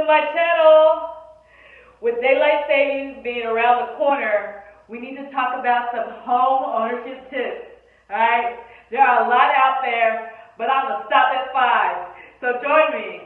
my channel. With daylight savings being around the corner, we need to talk about some home ownership tips. Alright? There are a lot out there, but I'm going to stop at 5. So join me.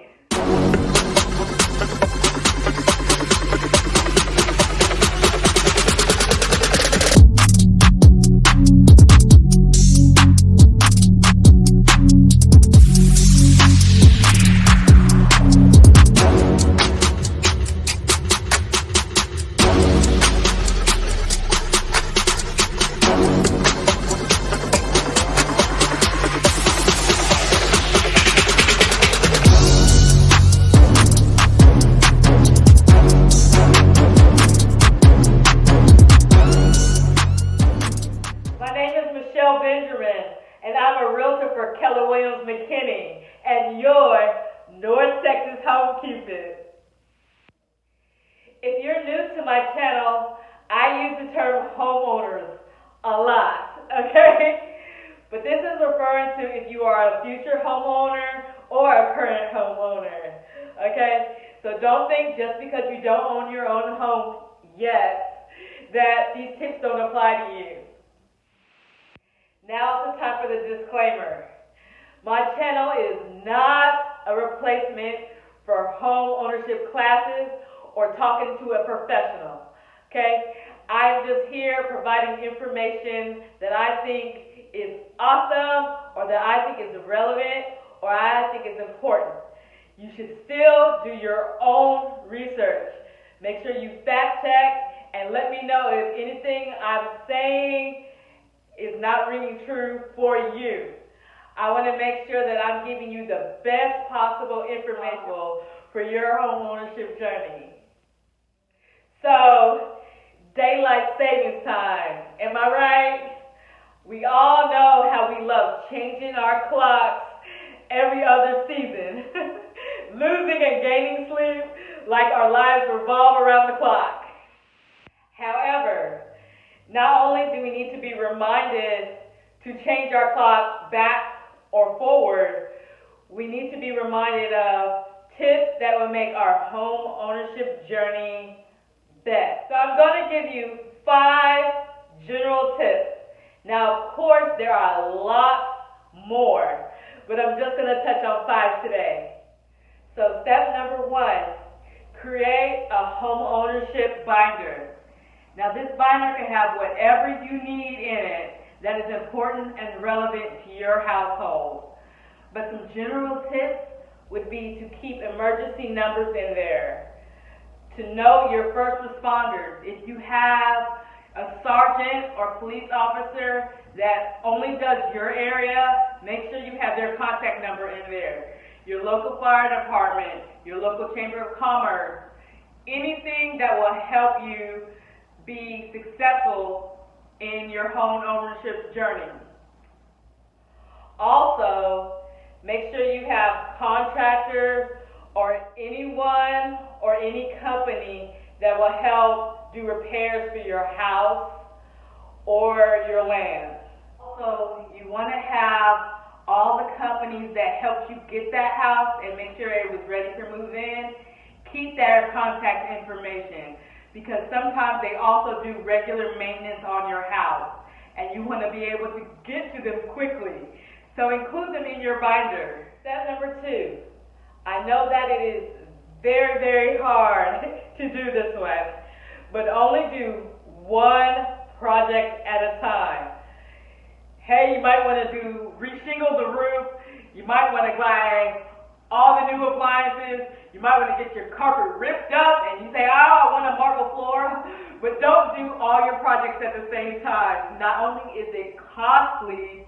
And I'm a realtor for Keller Williams McKinney and your North Texas Home Cupid. If you're new to my channel, I use the term homeowners a lot, okay? But this is referring to if you are a future homeowner or a current homeowner, okay? So don't think just because you don't own your own home yet that these tips don't apply to you. Now it's time for the disclaimer. My channel is not a replacement for home ownership classes or talking to a professional, okay? I'm just here providing information that I think is awesome or that I think is relevant or I think is important. You should still do your own research. Make sure you fact check and let me know if anything I'm saying is not ringing true for you. I want to make sure that I'm giving you the best possible information for your home ownership journey. So, daylight savings time. Am I right? We all know how we love changing our clocks every other season. Losing and gaining sleep like our lives revolve around the clock. However, not only do we need to be reminded to change our clock back or forward, we need to be reminded of tips that will make our home ownership journey best. So I'm going to give you 5 general tips. Now, of course, there are a lot more, but I'm just going to touch on 5 today. So step number 1, create a home ownership binder. Now this binder can have whatever you need in it that is important and relevant to your household. But some general tips would be to keep emergency numbers in there. To know your first responders. If you have a sergeant or police officer that only does your area, make sure you have their contact number in there. Your local fire department, your local chamber of commerce, anything that will help you be successful in your home ownership journey. Also, make sure you have contractors or anyone or any company that will help do repairs for your house or your land. Also, you want to have all the companies that helped you get that house and make sure it was ready to move in. Keep their contact information, because sometimes they also do regular maintenance on your house, and you want to be able to get to them quickly. So include them in your binder. Step number 2, I know that it is very, very hard to do this one, but only do one project at a time. Hey, you might want to re-shingle the roof, you might want to buy all the new appliances, you might want to get your carpet ripped up and you say, oh, I want a marble floor, but don't do all your projects at the same time. Not only is it costly,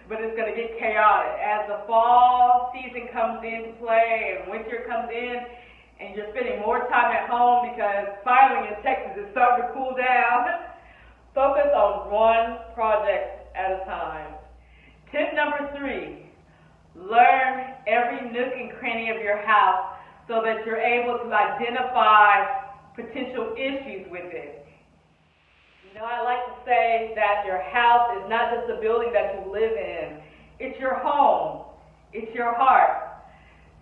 but it's going to get chaotic. As the fall season comes into play and winter comes in and you're spending more time at home because finally in Texas it's starting to cool down, focus on one project at a time. Tip number 3. Learn every nook and cranny of your house so that you're able to identify potential issues with it. You know, I like to say that your house is not just a building that you live in. It's your home. It's your heart.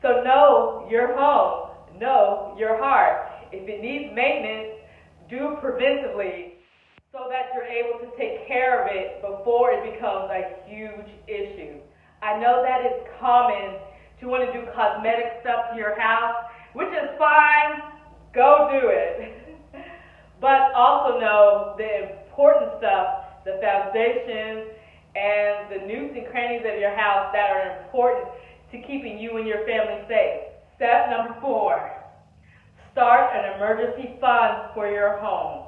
So know your home. know your heart. If it needs maintenance, do it preventively so that you're able to take care of it before it becomes a huge issue. I know that it's common to want to do cosmetic stuff to your house, which is fine. Go do it. But also know the important stuff, the foundations and the nooks and crannies of your house that are important to keeping you and your family safe. Step number 4, start an emergency fund for your home.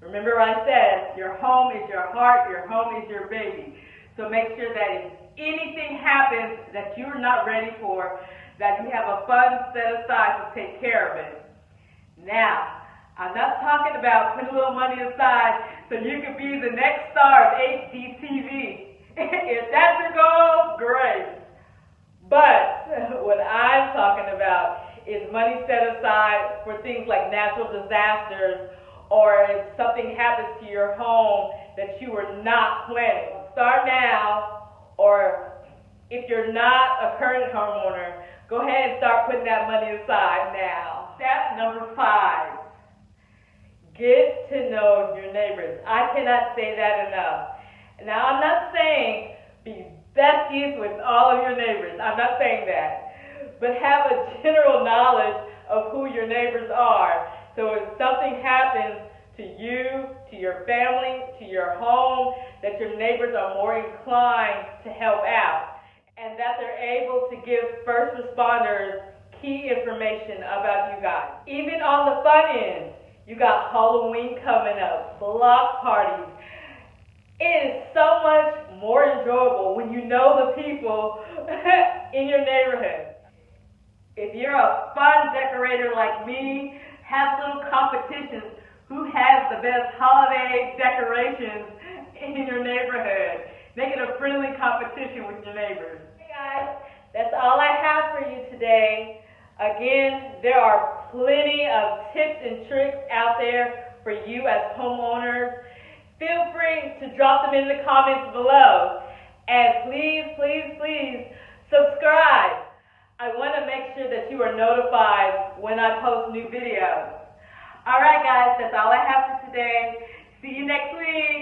Remember I said your home is your heart, your home is your baby. So make sure that if anything happens that you're not ready for, that you have a fund set aside to take care of it. Now, I'm not talking about putting a little money aside so you can be the next star of HGTV. If that's your goal, great. But what I'm talking about is money set aside for things like natural disasters, or if something happens to your home that you were not planning. Start now, or if you're not a current homeowner, go ahead and start putting that money aside now. Step number 5, get to know your neighbors. I cannot say that enough. Now, I'm not saying be besties with all of your neighbors. I'm not saying that. But have a general knowledge of who your neighbors are. So if something happens to you, to your family, to your home, that your neighbors are more inclined to help out. And that they're able to give first responders key information about you guys. Even on the fun end, you got Halloween coming up, block parties. It is so much more enjoyable when you know the people in your neighborhood. If you're a fun decorator like me, have little competitions. Who has the best holiday decorations in your neighborhood? Make it a friendly competition with your neighbors. Hey guys, that's all I have for you today. Again, there are plenty of tips and tricks out there for you as homeowners. Feel free to drop them in the comments below. And please subscribe. I want to make sure that you are notified when I post new videos. All right, guys, that's all I have for today. See you next week.